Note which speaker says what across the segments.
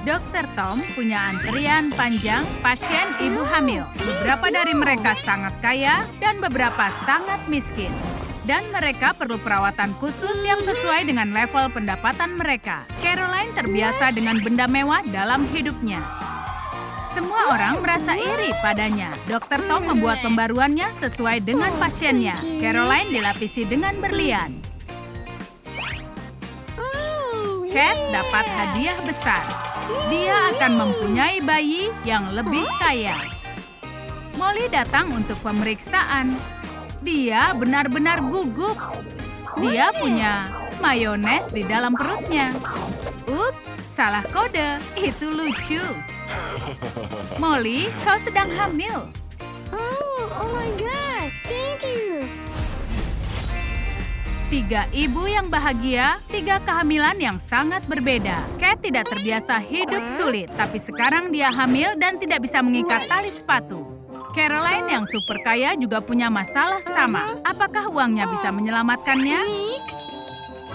Speaker 1: Dokter Tom punya antrian panjang pasien ibu hamil. Beberapa dari mereka sangat kaya dan beberapa sangat miskin. Dan mereka perlu perawatan khusus yang sesuai dengan level pendapatan mereka. Caroline terbiasa dengan benda mewah dalam hidupnya. Semua orang merasa iri padanya. Dokter Tom membuat pembaruannya sesuai dengan pasiennya. Caroline dilapisi dengan berlian. Cat dapat hadiah besar. Dia akan mempunyai bayi yang lebih kaya. Molly datang untuk pemeriksaan. Dia benar-benar gugup. Dia punya mayones di dalam perutnya. Ups, salah kode. Itu lucu. Molly, kau sedang hamil.
Speaker 2: Oh my God, thank you.
Speaker 1: 3 ibu yang bahagia, 3 kehamilan yang sangat berbeda. Cat tidak terbiasa hidup sulit, tapi sekarang dia hamil dan tidak bisa mengikat tali sepatu. Caroline yang super kaya juga punya masalah sama. Apakah uangnya bisa menyelamatkannya?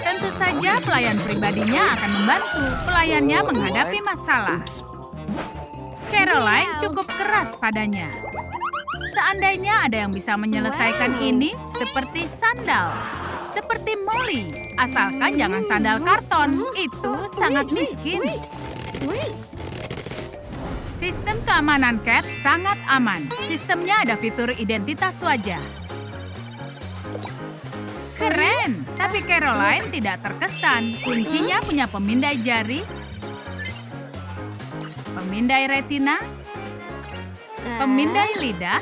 Speaker 1: Tentu saja pelayan pribadinya akan membantu. Pelayannya menghadapi masalah. Caroline cukup keras padanya. Seandainya ada yang bisa menyelesaikan ini, seperti sandal. Seperti Molly, asalkan jangan sandal karton. Itu sangat miskin. Sistem keamanan Cat sangat aman. Sistemnya ada fitur identitas wajah. Keren, tapi Caroline tidak terkesan. Kuncinya punya pemindai jari, pemindai retina, pemindai lidah,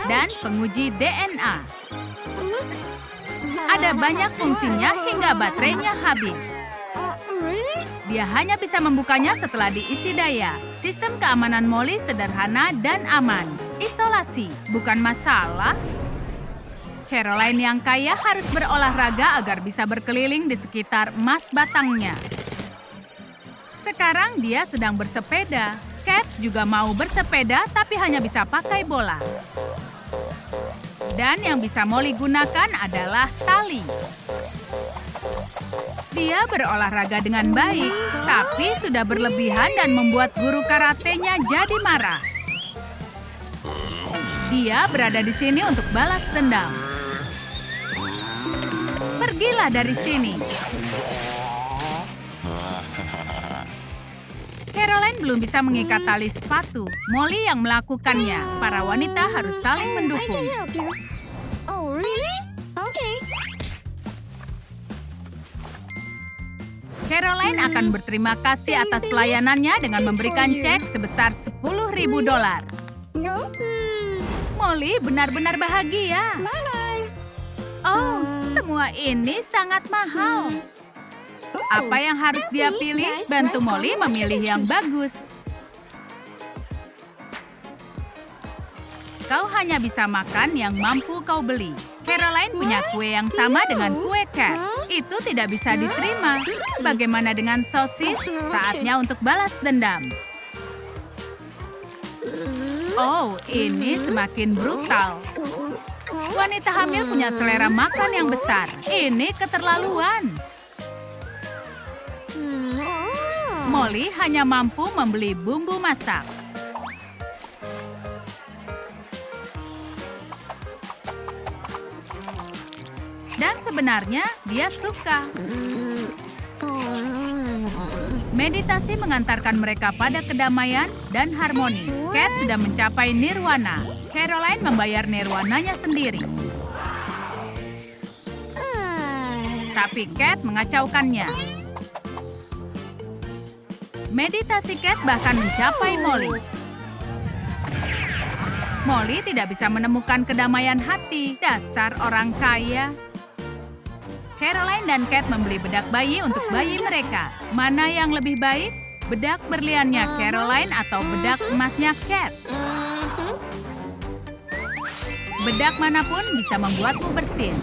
Speaker 1: dan penguji DNA. Ada banyak fungsinya hingga baterainya habis. Dia hanya bisa membukanya setelah diisi daya. Sistem keamanan Molly sederhana dan aman. Isolasi bukan masalah. Caroline yang kaya harus berolahraga agar bisa berkeliling di sekitar emas batangnya. Sekarang dia sedang bersepeda. Cat juga mau bersepeda tapi hanya bisa pakai bola. Dan yang bisa Molly gunakan adalah tali. Dia berolahraga dengan baik, tapi sudah berlebihan dan membuat guru karatenya jadi marah. Dia berada di sini untuk balas dendam. Pergilah dari sini. Caroline belum bisa mengikat tali sepatu. Molly yang melakukannya. Para wanita harus saling mendukung.
Speaker 2: I can help you. Oh, really? Okay.
Speaker 1: Caroline akan berterima kasih atas pelayanannya dengan memberikan cek sebesar $10.000.
Speaker 2: No?
Speaker 1: Molly benar-benar bahagia.
Speaker 2: Bye-bye.
Speaker 1: Oh, semua ini sangat mahal. Apa yang harus dia pilih? Bantu Molly memilih yang bagus. Kau hanya bisa makan yang mampu kau beli. Caroline punya kue yang sama dengan kue Cat. Itu tidak bisa diterima. Bagaimana dengan sosis? Saatnya untuk balas dendam. Oh, ini semakin brutal. Wanita hamil punya selera makan yang besar. Ini keterlaluan. Molly hanya mampu membeli bumbu masak. Dan sebenarnya dia suka. Meditasi mengantarkan mereka pada kedamaian dan harmoni. Cat sudah mencapai nirwana. Caroline membayar nirwananya sendiri. Tapi Cat mengacaukannya. Meditasi Cat bahkan mencapai Molly. Molly tidak bisa menemukan kedamaian hati. Dasar orang kaya. Caroline dan Cat membeli bedak bayi untuk bayi mereka. Mana yang lebih baik? Bedak berliannya Caroline atau bedak emasnya Cat? Bedak manapun bisa membuatmu bersin.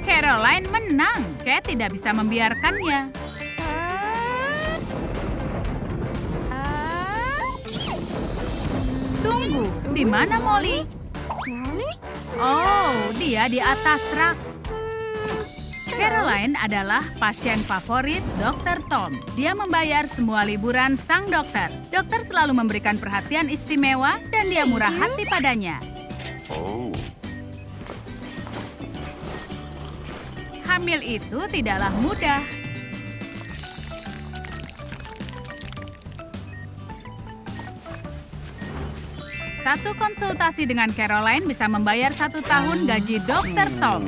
Speaker 1: Caroline menang. Cat tidak bisa membiarkannya. Tunggu, di mana Molly? Oh, dia di atas rak. Caroline adalah pasien favorit Dr. Tom. Dia membayar semua liburan sang dokter. Dokter selalu memberikan perhatian istimewa dan dia murah hati padanya.
Speaker 3: Oh.
Speaker 1: Hamil itu tidaklah mudah. Satu konsultasi dengan Caroline bisa membayar 1 tahun gaji Dr. Tom.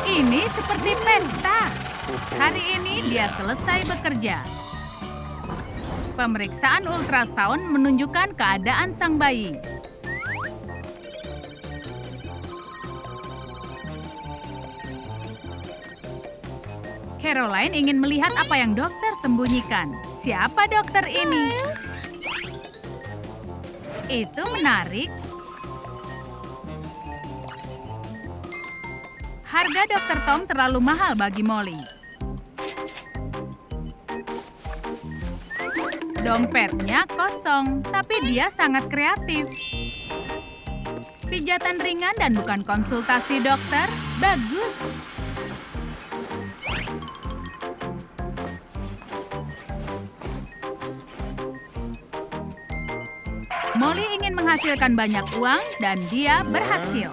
Speaker 1: Ini seperti pesta. Hari ini dia selesai bekerja. Pemeriksaan ultrasound menunjukkan keadaan sang bayi. Caroline ingin melihat apa yang dokter sembunyikan. Siapa dokter ini? Itu menarik. Harga Dr. Tom terlalu mahal bagi Molly. Dompetnya kosong, tapi dia sangat kreatif. Pijatan ringan dan bukan konsultasi dokter, bagus. Molly ingin menghasilkan banyak uang dan dia berhasil.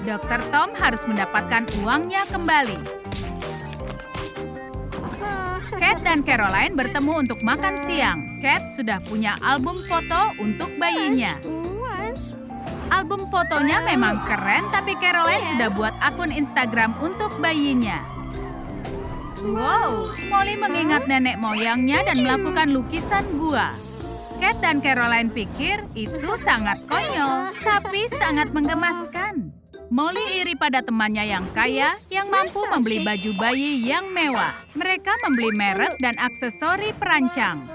Speaker 1: Dr. Tom harus mendapatkan uangnya kembali. Cat dan Caroline bertemu untuk makan siang. Cat sudah punya album foto untuk bayinya. Album fotonya memang keren, tapi Caroline sudah buat akun Instagram untuk bayinya. Wow, Molly mengingat nenek moyangnya dan melakukan lukisan gua. Cat dan Caroline pikir itu sangat konyol, tapi sangat menggemaskan. Molly iri pada temannya yang kaya yang mampu membeli baju bayi yang mewah. Mereka membeli merek dan aksesori perancang.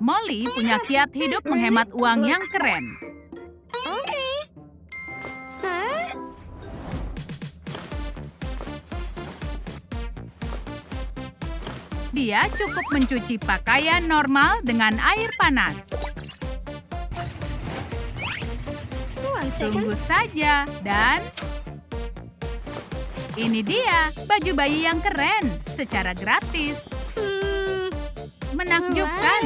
Speaker 1: Molly punya kiat hidup menghemat uang yang keren. Dia cukup mencuci pakaian normal dengan air panas. Tunggu saja, dan ini dia baju bayi yang keren secara gratis. Menakjubkan.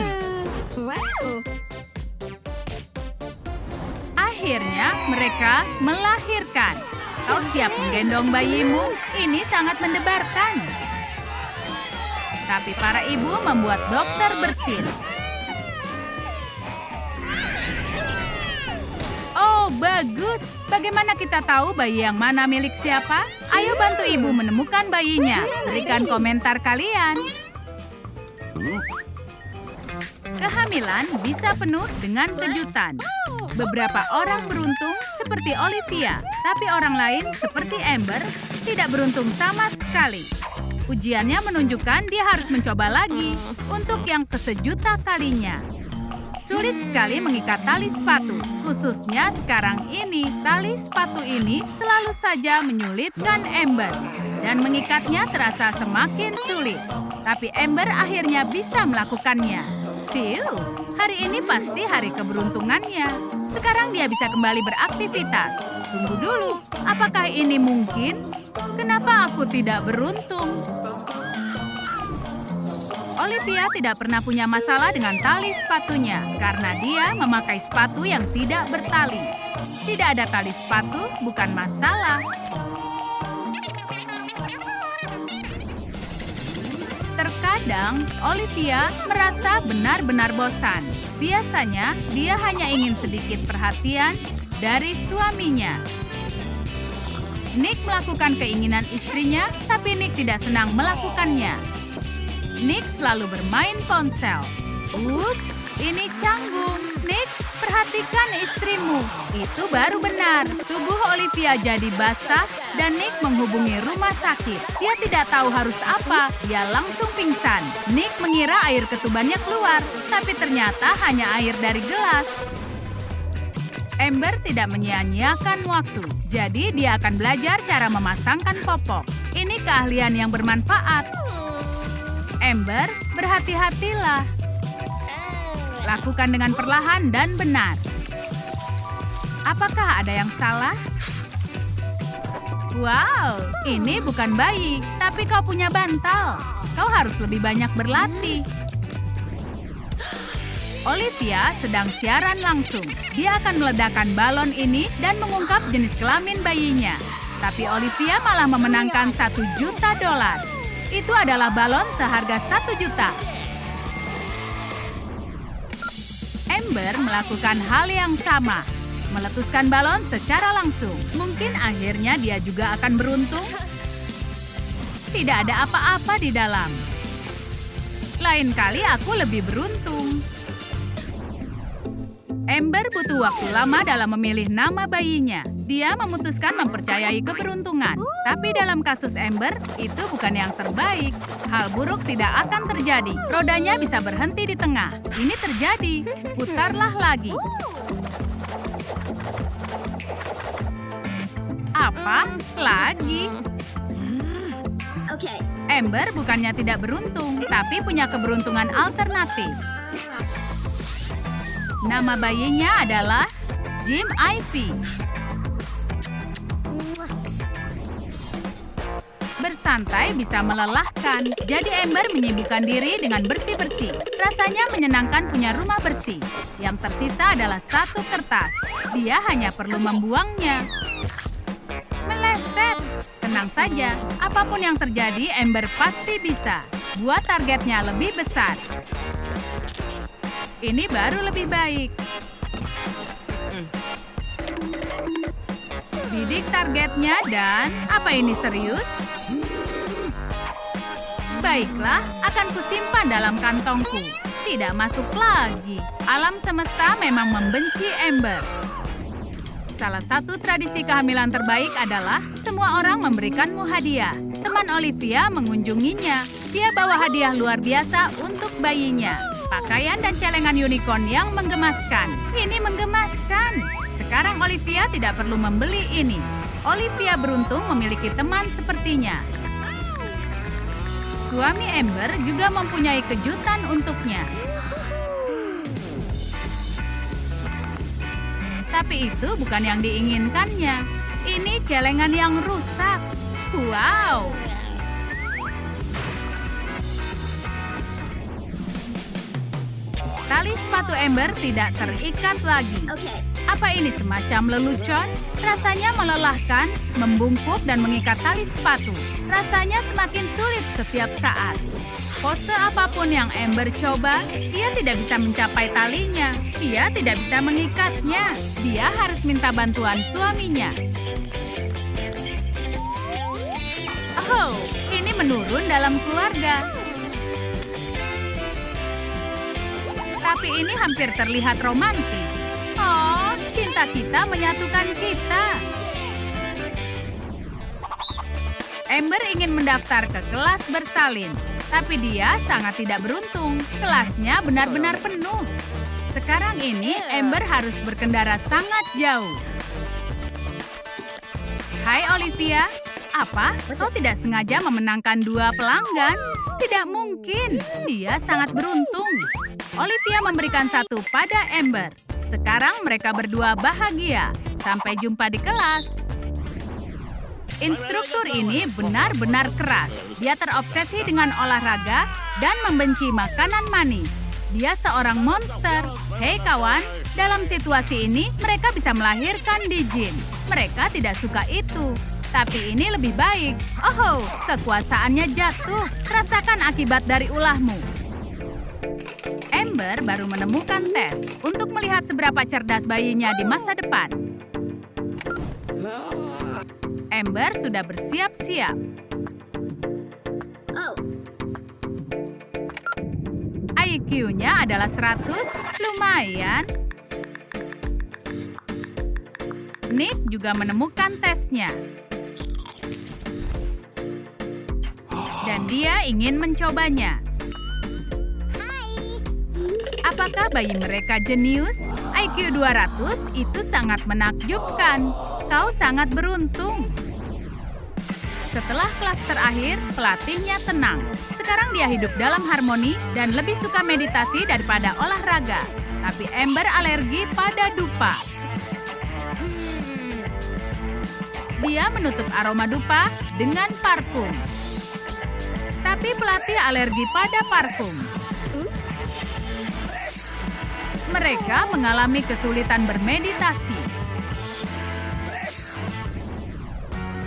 Speaker 1: Akhirnya mereka melahirkan. Kau siap menggendong bayimu? Ini sangat mendebarkan. Tapi para ibu membuat dokter bersin. Oh, bagus. Bagaimana kita tahu bayi yang mana milik siapa? Ayo bantu ibu menemukan bayinya. Berikan komentar kalian. Kehamilan bisa penuh dengan kejutan. Beberapa orang beruntung seperti Olivia, tapi orang lain seperti Amber tidak beruntung sama sekali. Ujiannya menunjukkan dia harus mencoba lagi untuk yang kesejuta kalinya. Sulit sekali mengikat tali sepatu, khususnya sekarang ini. Tali sepatu ini selalu saja menyulitkan Amber, dan mengikatnya terasa semakin sulit. Tapi Amber akhirnya bisa melakukannya. Phew, hari ini pasti hari keberuntungannya. Sekarang dia bisa kembali beraktivitas. Tunggu dulu, apakah ini mungkin? Kenapa aku tidak beruntung? Olivia tidak pernah punya masalah dengan tali sepatunya karena dia memakai sepatu yang tidak bertali. Tidak ada tali sepatu, bukan masalah. Terkadang, Olivia merasa benar-benar bosan. Biasanya, dia hanya ingin sedikit perhatian dari suaminya. Nick melakukan keinginan istrinya, tapi Nick tidak senang melakukannya. Nick selalu bermain ponsel. Ups, ini canggung. Nick, perhatikan istrimu. Itu baru benar. Tubuh Olivia jadi basah dan Nick menghubungi rumah sakit. Dia tidak tahu harus apa. Dia langsung pingsan. Nick mengira air ketubannya keluar, tapi ternyata hanya air dari gelas. Amber tidak menyia-nyiakan waktu, jadi dia akan belajar cara memasangkan popok. Ini keahlian yang bermanfaat. Amber, berhati-hatilah. Lakukan dengan perlahan dan benar. Apakah ada yang salah? Wow, ini bukan bayi, tapi kau punya bantal. Kau harus lebih banyak berlatih. Olivia sedang siaran langsung. Dia akan meledakkan balon ini dan mengungkap jenis kelamin bayinya. Tapi Olivia malah memenangkan $1 juta. Itu adalah balon seharga $1 juta. Amber melakukan hal yang sama. Meletuskan balon secara langsung. Mungkin akhirnya dia juga akan beruntung. Tidak ada apa-apa di dalam. Lain kali aku lebih beruntung. Amber butuh waktu lama dalam memilih nama bayinya. Dia memutuskan mempercayai keberuntungan. Tapi dalam kasus Amber, itu bukan yang terbaik. Hal buruk tidak akan terjadi. Rodanya bisa berhenti di tengah. Ini terjadi. Putarlah lagi. Apa? Lagi?
Speaker 2: Okay.
Speaker 1: Amber bukannya tidak beruntung, tapi punya keberuntungan alternatif. Nama bayinya adalah Jim Ivy. Bersantai bisa melelahkan, jadi Amber menyibukkan diri dengan bersih-bersih. Rasanya menyenangkan punya rumah bersih. Yang tersisa adalah 1 kertas. Dia hanya perlu membuangnya. Meleset. Tenang saja, apapun yang terjadi, Amber pasti bisa. Buat targetnya lebih besar. Ini baru lebih baik. Bidik targetnya dan... Apa ini serius? Baiklah, akan kusimpan dalam kantongku. Tidak masuk lagi. Alam semesta memang membenci Amber. Salah satu tradisi kehamilan terbaik adalah semua orang memberikanmu hadiah. Teman Olivia mengunjunginya. Dia bawa hadiah luar biasa untuk bayinya. Pakaian dan celengan unicorn yang menggemaskan. Ini menggemaskan. Sekarang Olivia tidak perlu membeli ini. Olivia beruntung memiliki teman sepertinya. Suami Amber juga mempunyai kejutan untuknya. Tapi itu bukan yang diinginkannya. Ini celengan yang rusak. Wow! Tali sepatu Amber tidak terikat lagi.
Speaker 2: Okay.
Speaker 1: Apa ini semacam lelucon? Rasanya melelahkan, membungkuk dan mengikat tali sepatu. Rasanya semakin sulit setiap saat. Pose apapun yang Amber coba, dia tidak bisa mencapai talinya. Dia tidak bisa mengikatnya. Dia harus minta bantuan suaminya. Oh, ini menurun dalam keluarga. Tapi ini hampir terlihat romantis. Oh, cinta kita menyatukan kita. Amber ingin mendaftar ke kelas bersalin, tapi dia sangat tidak beruntung. Kelasnya benar-benar penuh. Sekarang ini Amber harus berkendara sangat jauh. Hai Olivia, apa? Kau tidak sengaja memenangkan 2 pelanggan? Tidak mungkin, dia sangat beruntung. Olivia memberikan 1 pada Amber. Sekarang mereka berdua bahagia. Sampai jumpa di kelas. Instruktur ini benar-benar keras. Dia terobsesi dengan olahraga dan membenci makanan manis. Dia seorang monster. Hei kawan, dalam situasi ini mereka bisa melahirkan di jin. Mereka tidak suka itu. Tapi ini lebih baik. Oh, kekuasaannya jatuh. Rasakan akibat dari ulahmu. Amber baru menemukan tes untuk melihat seberapa cerdas bayinya di masa depan. Amber sudah bersiap-siap.
Speaker 2: Oh.
Speaker 1: IQ-nya adalah 100, lumayan. Nick juga menemukan tesnya. Dan dia ingin mencobanya. Apakah bayi mereka jenius? IQ 200 itu sangat menakjubkan. Kau sangat beruntung. Setelah kelas terakhir, pelatihnya tenang. Sekarang dia hidup dalam harmoni dan lebih suka meditasi daripada olahraga. Tapi Amber alergi pada dupa. Dia menutup aroma dupa dengan parfum. Tapi pelatih alergi pada parfum. Mereka mengalami kesulitan bermeditasi.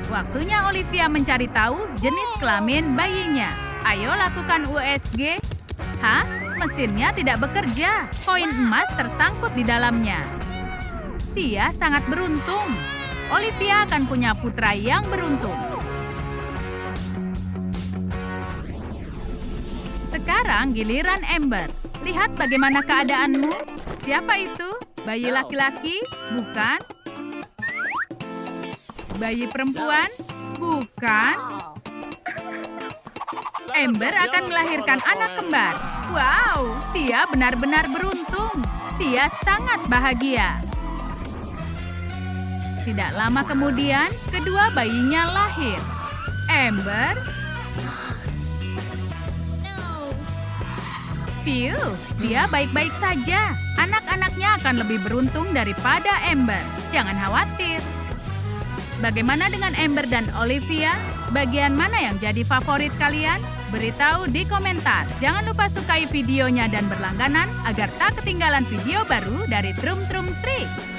Speaker 1: Waktunya Olivia mencari tahu jenis kelamin bayinya. Ayo lakukan USG. Hah? Mesinnya tidak bekerja. Koin emas tersangkut di dalamnya. Dia sangat beruntung. Olivia akan punya putra yang beruntung. Sekarang giliran Amber. Lihat bagaimana keadaanmu. Siapa itu? Bayi laki-laki? Bukan. Bayi perempuan? Bukan. Amber akan melahirkan anak kembar. Wow, dia benar-benar beruntung. Dia sangat bahagia. Tidak lama kemudian, kedua bayinya lahir. Amber, Phew, dia baik-baik saja. Anak-anaknya akan lebih beruntung daripada Amber. Jangan khawatir. Bagaimana dengan Amber dan Olivia? Bagian mana yang jadi favorit kalian? Beritahu di komentar. Jangan lupa sukai videonya dan berlangganan agar tak ketinggalan video baru dari Trum Trum Trik.